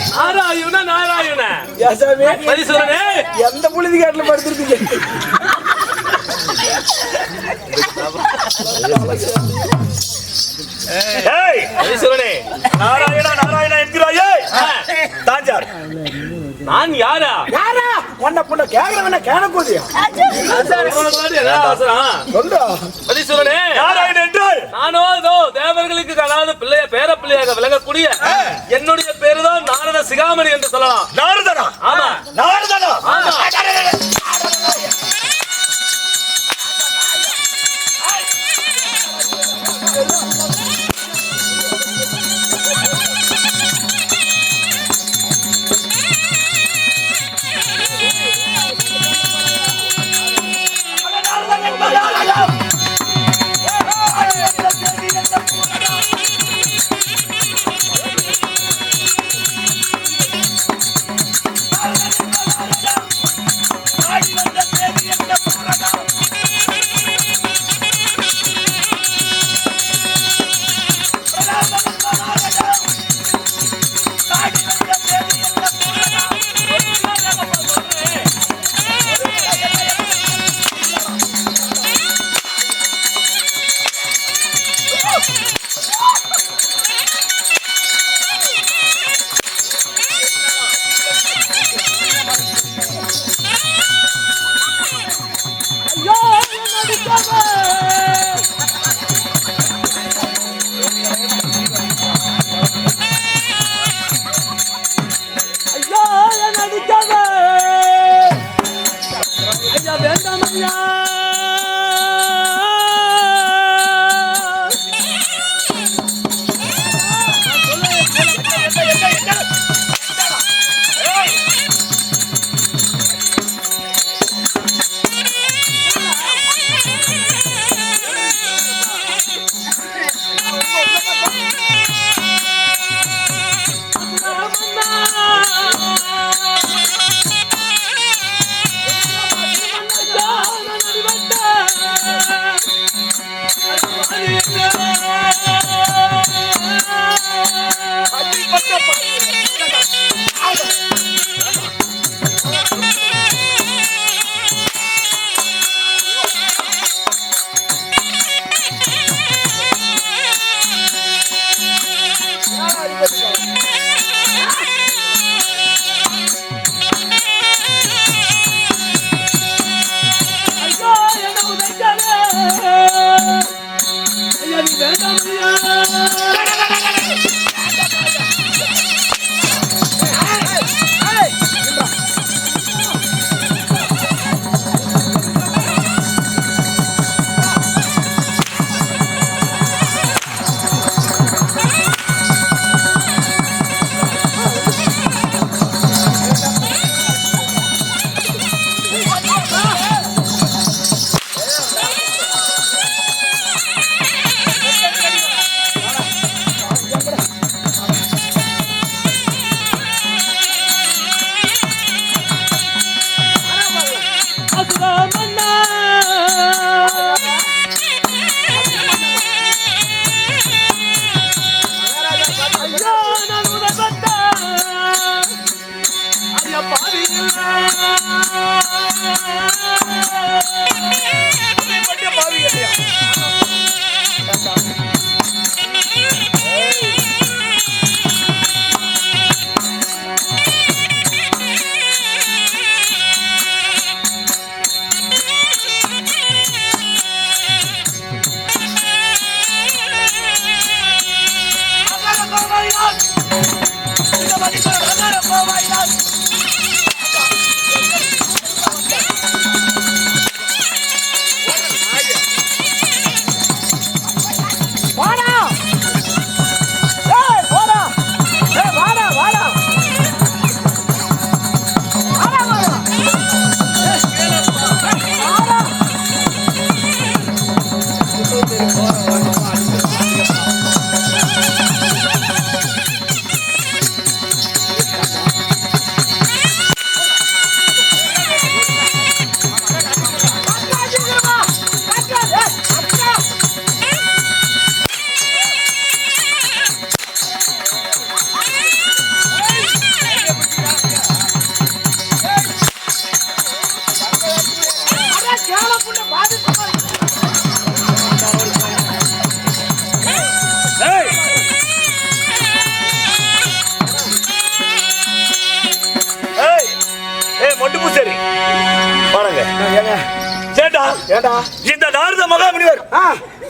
நாராயண நாராயண எந்த புழுதி காட்டுல படுத்துருக்கீங்க? நாராயணா நாராயணா என்கிறாயே தாஞ்சார் நான் யாரா யாரா உன்ன புள்ள கேக்குறவன கேனக்கூதியா நாராயணன் என்றால் நானோ தேவர்களுக்கு அதாவது பிள்ளைய பேர பிள்ளையாக விளங்கக்கூடிய என்னுடைய பேரு தான் நாரத சிகாமணி என்று சொல்லலாம். நாரதனா? ஆமா நாரதனா. ஆமா ஏண்டா இந்த நாரத மகாமுனிவர்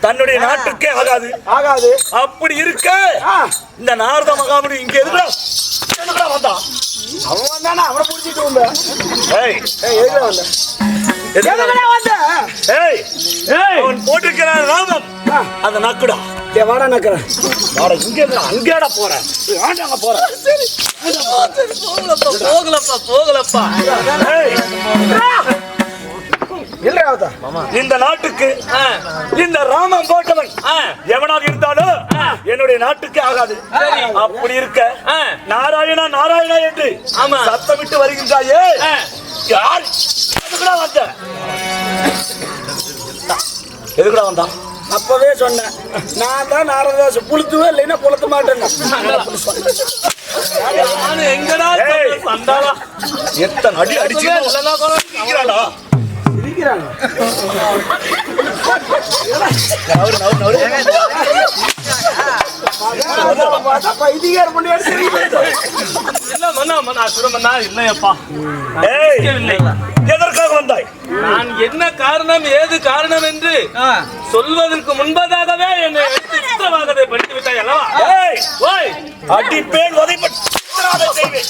தன்னுடைய நாட்டுக்கே ஆகாது ஆகாது. அப்படி இருக்க ஆ, இந்த நாரத மகாமுனி இங்க எதுக்குடா வந்தான்? அவன் வந்தானா அவனை புடிச்சிட்டு வந்த. ஏய், எதுக்கு வந்த? எதுக்குடா வந்த? ஏய், அவன் போட்டிருக்கிறான் ராமம் அந்த நக்குடா. டேய் வாடா நக்கறேன். வாடா இங்க இருடா, அங்கேடா போறேன். ஆண்டாங்க போறேன். போகலப்பா ஏய், இல்ல அவதா. இந்த நாட்டுக்கு இந்த ராமம் போட்டவன் எவனாக இருந்தாலும் என்னுடைய நாட்டுக்கு ஆகாது. அப்படி இருக்க நாராயணா நாராயணா என்று சத்தமிட்டு வருகின்றாயே, யார் எதுக்குடா வந்த? எதுக்குடா வந்தான்? அப்பவே சொன்னேன் நான் தான் நாரதாசு புளுத்துவே இல்லைன்னா புளுத்த மாட்டேன்னு. எங்கடா சண்டாளா எத்தனை அடி அடிச்சு சிரிக்கிறானா? சிரிக்கிறாங்க. பைத்தியக்கார பண்ணி இல்ல மன்னா சுரமண்ணா இல்லையப்பா. இல்லை. எதற்காக வந்தாய்? நான் என்ன காரணம் ஏது காரணம் என்று சொல்வதற்கு முன்பதாகவே என்னை எடுத்து சித்திரவாதத்தை படித்து விட்டாய் அல்லவா? ஓய் அடிப்பேன் உதைப்பேன் செய்வேன்.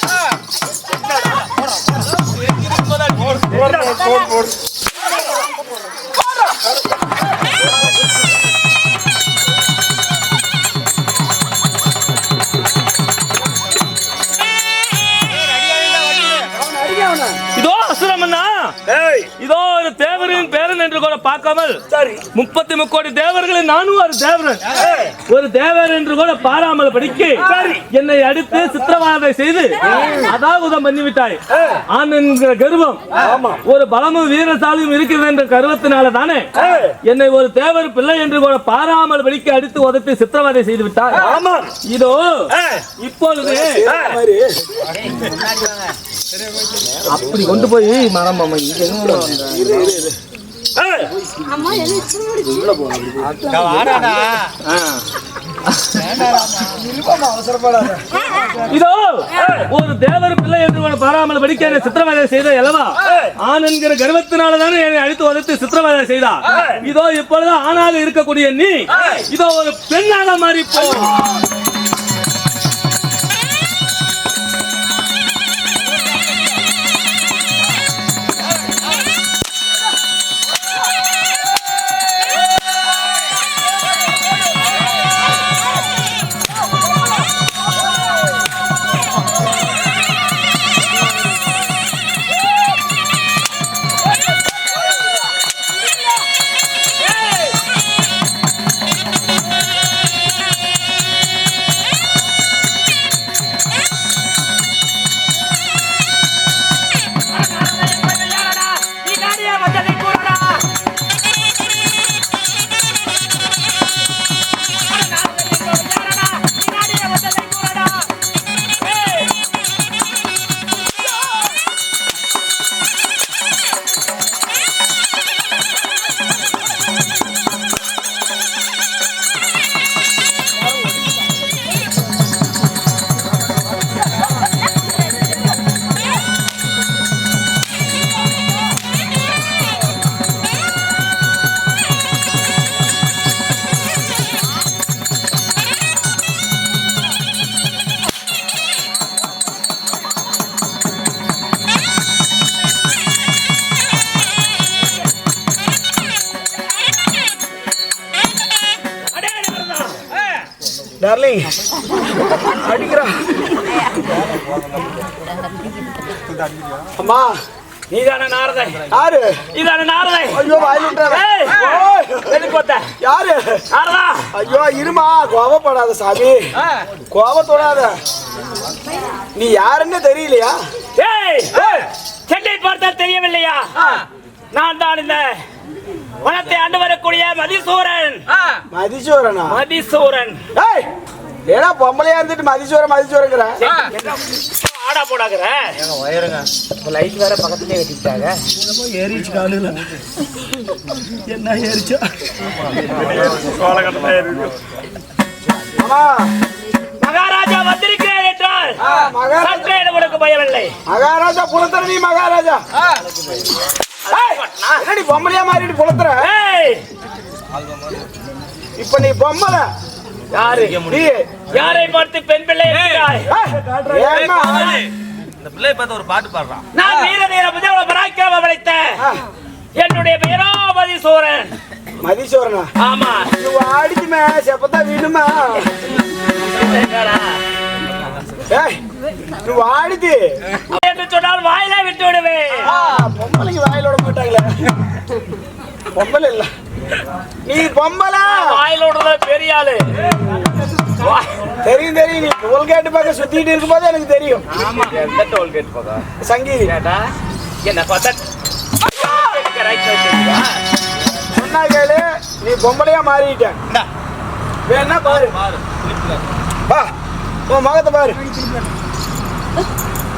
இதோ அசுரமண்ணா, இதோ ஒரு தேவரின் பேரன் என்று கூட பார்க்காமல் 33 தேவர்களில் நானும் ஒரு தேவரன், ஒரு தேவர் என்று கூட பாராமல் படிக்க என்னை அடித்து சித்திரவாதை செய்து அதாவுதம் பண்ணிவிட்டாய். ஆண் என்கிற கர்வம் ஒரு பலமும் வீரசாலியும் இருக்கிறது என்ற கர்வத்தினால தானே என்னை ஒரு தேவர் பிள்ளை என்று கூட பாராமல் படிக்க அடித்து உதப்பி சித்திரவாதை செய்து விட்டாய். இதோ இப்பொழுது அப்படி கொண்டு போய் மரம் இதோ ஒரு தேவர் பிள்ளை என்று பாராமல் படிக்க சித்திரவதை செய்த அல்லவா? ஆண் என்கிற கர்வத்தினாலதானே என்னை அடித்து உதைத்து சித்திரவதை செய்தா. இதோ இப்பொழுது ஆணாக இருக்கக்கூடிய நீ இதோ ஒரு பெண்ணாக மாறி போ. டார்லிங் அடிக்கிறா. அம்மா நீதான நாரதை? யாரு? நீதான நாரதை? ஐயோ வாயில விட்டாரே. வெளிக்கோத்த யாரு? நாரதா? ஐயோ இருமா, கோபப்படாத சாமி, கோபத்தோடாத. நீ யாருன்னு தெரியலையா? ஏய் சென்னை பார்த்தால் தெரியவில்லையா? நான் தான் இந்த வனத்தை ஆண்டு வரக்கூடிய மதிசூரன். மதிசூரனா? மதிசூரன். ஏய் ஏடா பொம்பளையா இருந்துட்டு மதிசூரங்கிற ஆடா போடாக்குற. லைட் வேற பக்கத்துலயே கட்டிட்டாங்க. ஏறிச்சு காலையில என்ன ஏறிச்சா? மகாராஜா வந்திருக்கிறேன் என்றால் சற்றே உனக்கு பயமில்லை. மகாராஜா புலத்தரணி மகாராஜா என்னடி பொம்பளையா மாறிட்டு புலத்துற? ஏய் இப்ப நீ பொம்பளை யாரு நீ யாரை பார்த்து பெண் பிள்ளை என்கிறாய்? ஏம்மா? இந்த பிள்ளைய பார்த்து ஒரு பாட்டு பாடுறான். நான் வீரதீர புஜவ பராக்கிரம படைத்த என்னுடைய பெயராபதி சூரன். மதிசோரனா? ஆமா நீ வாடிக்குமே செப்பத்தான் வீணுமா? ஏய் நீ வாடிது என்று சொன்னால் வாயில விட்டு விடுவேன். பொம்பளைக்கு வாயில விட மாட்டாங்களே. பொம்பளை இல்ல நீ பொம்பளை. வாயில விடுறது பெரிய ஆளு. தெரியும் தெரியும். நீ டோல்கேட் பக்கம் சுத்திட்டு இருக்கும்போது எனக்கு தெரியும். ஆமா எந்த டோல்கேட் போதா சங்கீதி கேட்டா என்ன பார்த்தா சொன்னா கேளு. நீ பொம்பளையா மாறிட்ட. வேணா பாரு. வா உன் மகத்தை பாரு.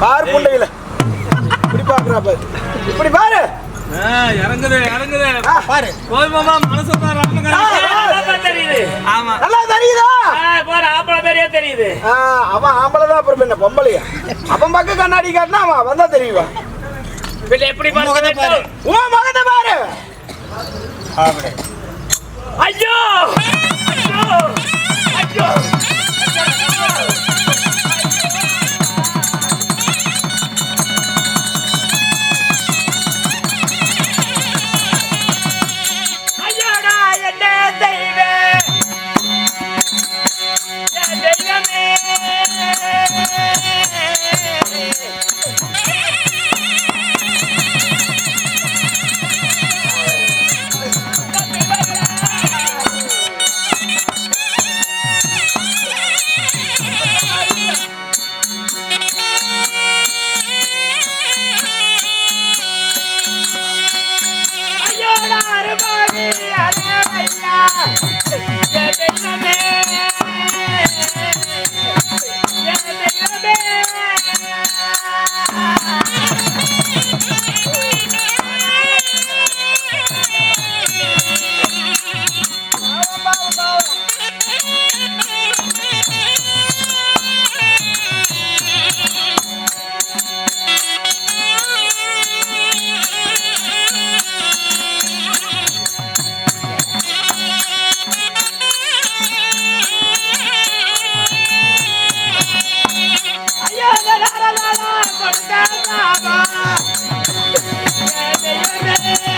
பாரு புண்டையில இப்படி பாக்குறா பாரு. இப்படி பாரு. இறங்குது இறங்குது பாரு. கோயமாமா மனசு தெரியுது. ஆமா நல்லா தெரியுதா? பாரு ஆம்பளை பெரிய தெரியுது. அவன் ஆம்பளைதான். அப்புறம் என்ன பொம்பளையா? அவன் பக்கம் கண்ணாடி காட்டினா அவன் வந்தா தெரியுவா. எப்படி பாரு உன் மகத்தை பாரு. ஐயோ ஐயோ ஐயோ ஐயோடா என்ன தெய்வே தெய்வமே ஐயோடா அருமாடி அருமையா தெய்வமே தெய்வமே ஐயோ லலலலல கொடுத்தாமா தெய்வமே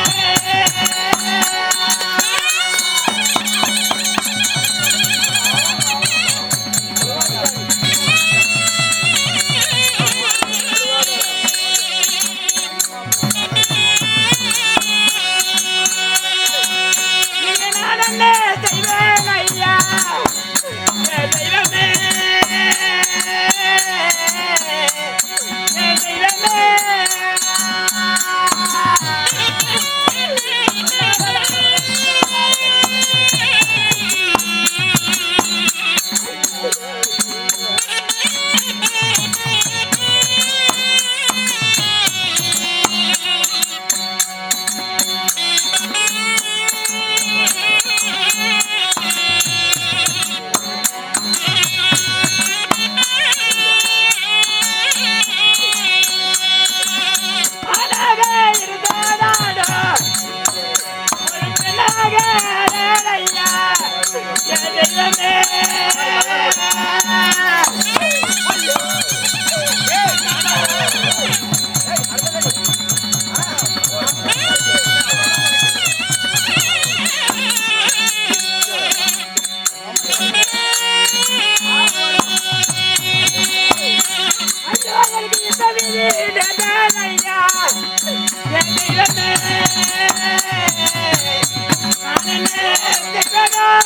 நானே தெய்வமே ஐயா தெய்வமே தெய்வமே அழகே இருந்ததாடா ஒரு பெண்ணாக ஐயா தெய்வமே ஐயோ எனக்கு இந்த வீடு ஐயா தெய்வமே நானே தெய்வமே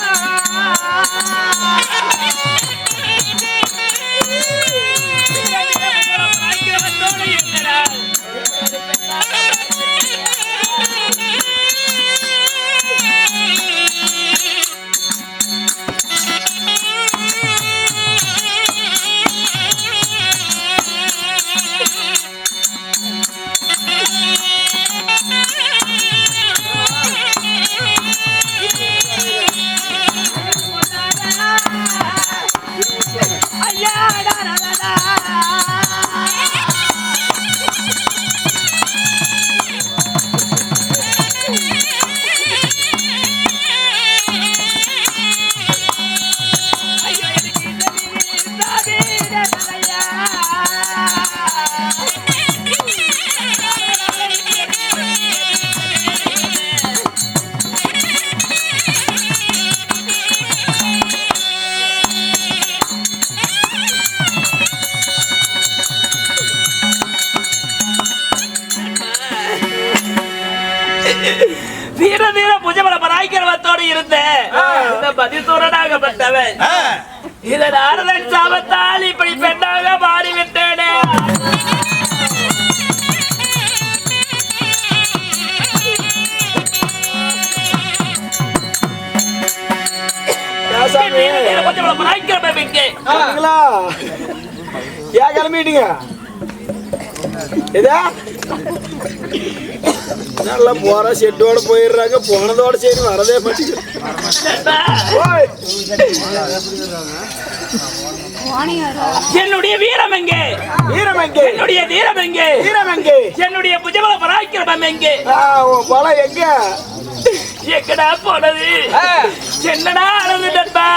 சரிங்களா? ஏன் கிளம்பிட்டீங்க? இதா நல்லா போற செட்டோட போயிடுறாங்க. போனதோட சரி வரதே மாட்டேங்குது. ஓய். என்னுடைய வீரம் எங்கே? வீரம் எங்கே? என்னுடைய தீரம் எங்கே? வீரம் எங்கே? என்னுடைய புஜபல பராக்கிரமம் எங்கே? உன் பலம் எங்க? எங்கடா போனது? என்னடா அழுது நண்பா?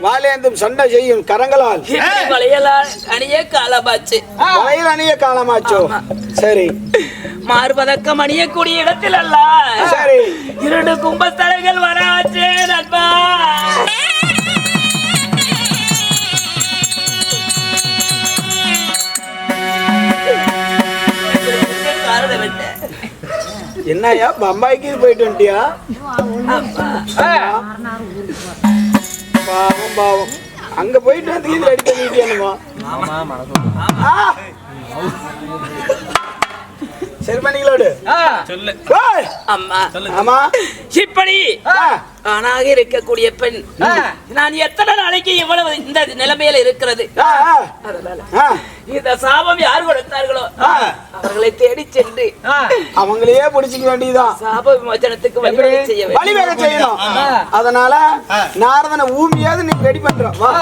வாலேந்தும் சண்டை செய்யும் கரங்களால் வளையலால் அணிய காலமாச்சு. வளையல் அணிய காலமாச்சோ? சரி. மார்பதக்கம் அணியக்கூடிய இடத்தில் அல்ல. சரி. 2 கும்பஸ்தலங்கள் வராச்சே நண்பா. என்னையா பம்பாய்க்கு போயிட்டு வந்துட்டியா? பாவம் பாவம். அங்க போயிட்டு வந்து இதுல அடிக்க நீட்டியானுமா? சரி பண்ணிங்களோடு சொல்லு. அம்மா ஆமா இப்படி ஆணாக இருக்கக்கூடிய பெண் நான் எத்தனை நாளைக்கு இவ்வளவு இந்த நிலைமையில இருக்கிறது? இந்த சாபம் யார் கொடுத்தார்களோ அவர்களை தேடி சென்று அவங்களையே பிடிச்சிக்க வேண்டியதுதான். சாப விமோசனத்துக்கு வழிவகை செய்யணும். அதனால நாரதனை ஊமியாவது நீ ரெடி பண்றோம். வா.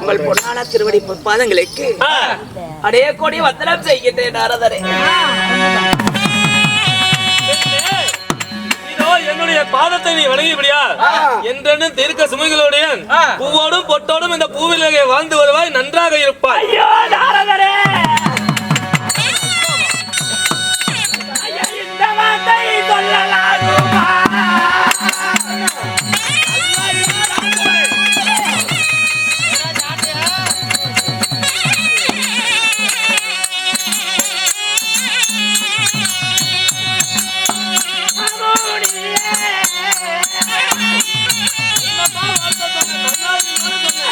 உங்கள் பொன்னான திருவடி பாதங்களுக்கு அடைய கோடி வந்தனம் செய்கின்றேன் நாரதரே. என்னுடைய பாதத்தை நீ வணங்கிவிடியா என்றென்னும் தீர்க்க சுமைகளுடைய பூவோடும் பொட்டோடும் இந்த பூவிலே வாழ்ந்து வருவாய். நன்றாக இருப்பாய். ஐயோ நாரதரே, ஐயா இந்த வார்த்தை சொல்லலாகுமா?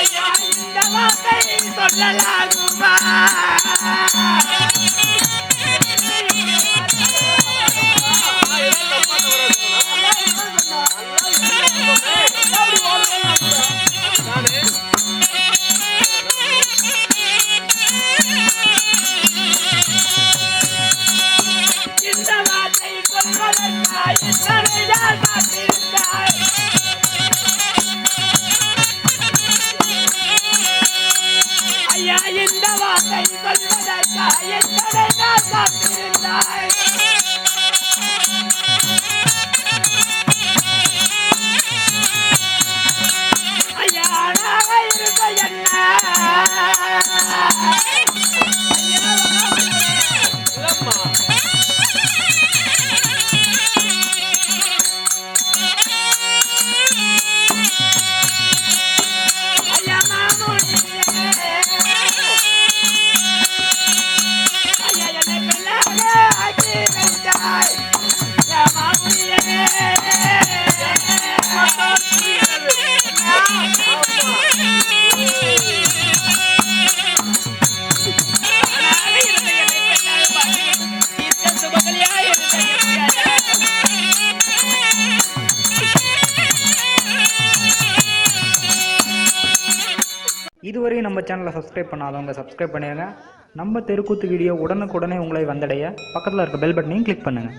ஐயா இந்த வார்த்தை சொல்லலாகுமா? இந்த வார்த்தை சொல்வதற்காய் இத்தனை நாள் காத்திருந்தாய். ஐயா இந்த வார்த்தை சொல்வதற்காய் எத்தனை நாள் காத்திருந்தாய். ஐயா நாக இருக்க என்ன? ஐயா மாமுனியே, ஐயா என்னை பெண்ணாக ஆக்கி வைத்தாய். ஐயா மாமுனியே, இதுவரை நம்ம சேனலை சப்ஸ்கிரைப் பண்ணாதவங்க சப்ஸ்கிரைப் பண்ணிடுங்க. நம்ம தெருக்கூத்து வீடியோ உடனுக்குடனே உங்களை வந்தடைய பக்கத்தில் இருக்க பெல் பட்டனையும் கிளிக் பண்ணுங்கள்.